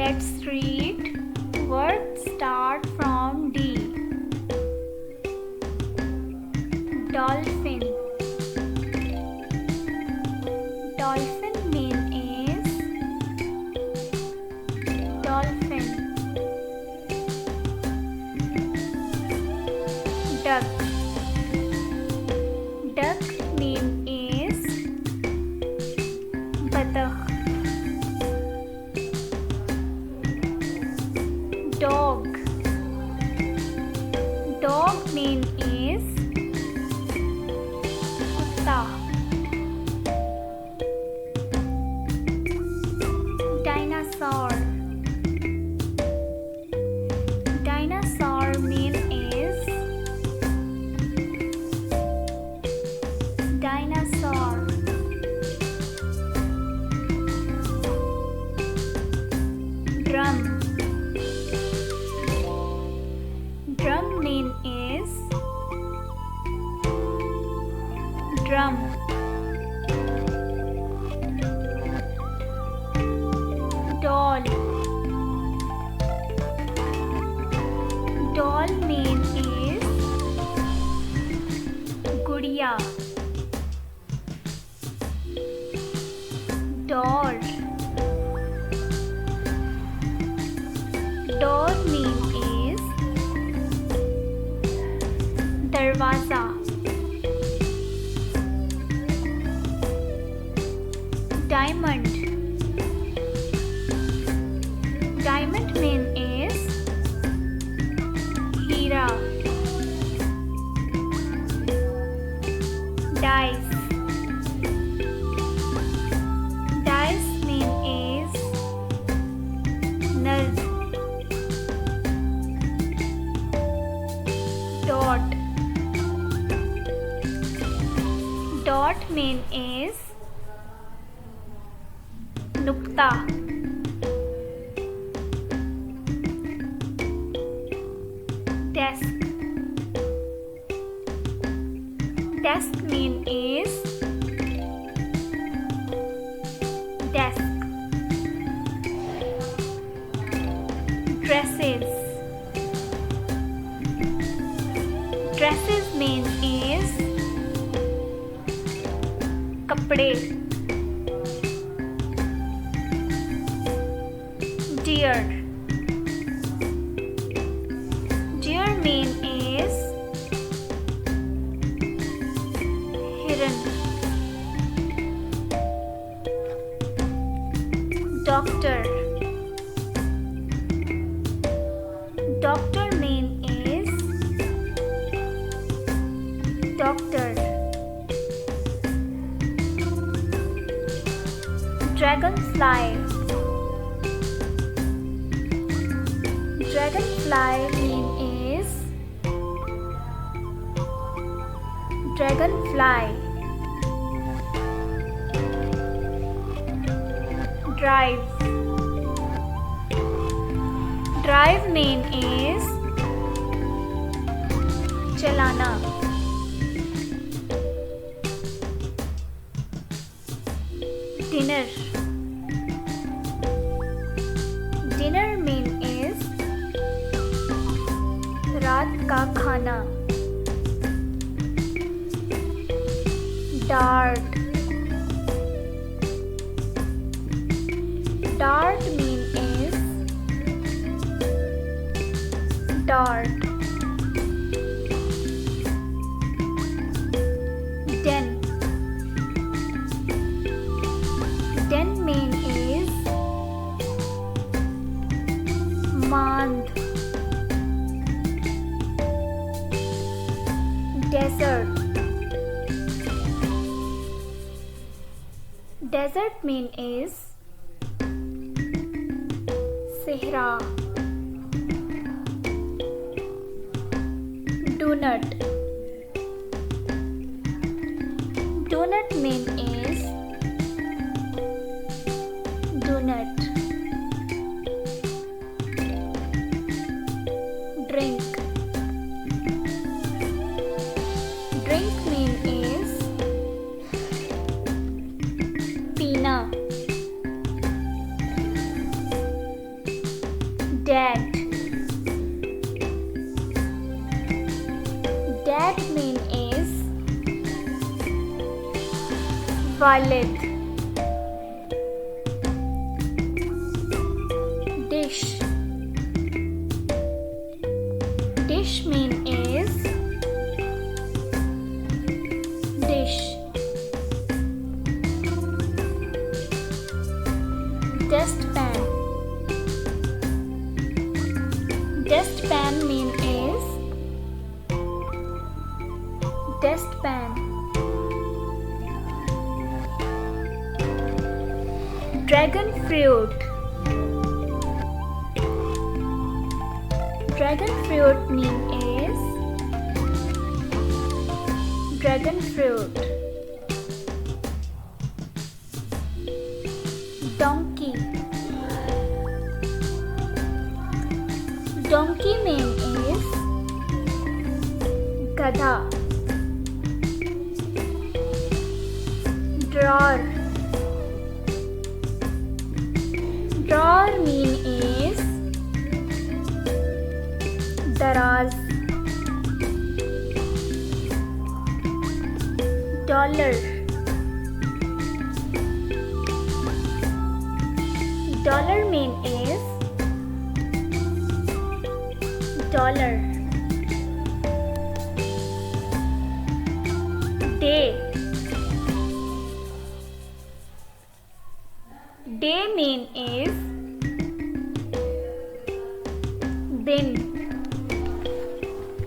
Let's read words start from D. Dolphin. Dolphin mean is dolphin. Duck. Duck mean is batakh. Dog. Dog mean is kutta. Dinosaur. Dinosaur mean is dinosaur. Drum. Drum mean is drum. Doll. Doll mean is gudiya. Door. Door mean is darwaza. Diamond. Diamond mean is hira. Dice. Dice mean is nard. Dot. Dot mean is nukta. Desk. Desk mean is desk. Dresses. Dresses mean is kapde. Deer. Deer mean is hiran. Doctor. Doctor mean is doctor. Dragonfly. Dragonfly mean is dragonfly. Drive. Drive mean is chalana. Dinner. Dinner mean is रात का खाना. Dart. Dart mean is dart. Den. Den mean is mand. Desert. Desert mean is sahara. Donut. Donut mean is donut. Drink. Drink mean is peena. eyelid. Dish. Dish mean is dish. Dustpan. Dustpan mean is dustpan. Dragon fruit. Dragon fruit mean is dragon fruit. Donkey. Donkey mean is gadha. Drawer. Drawer mean is daraz. Dollar. Dollar mean is dollar. Day.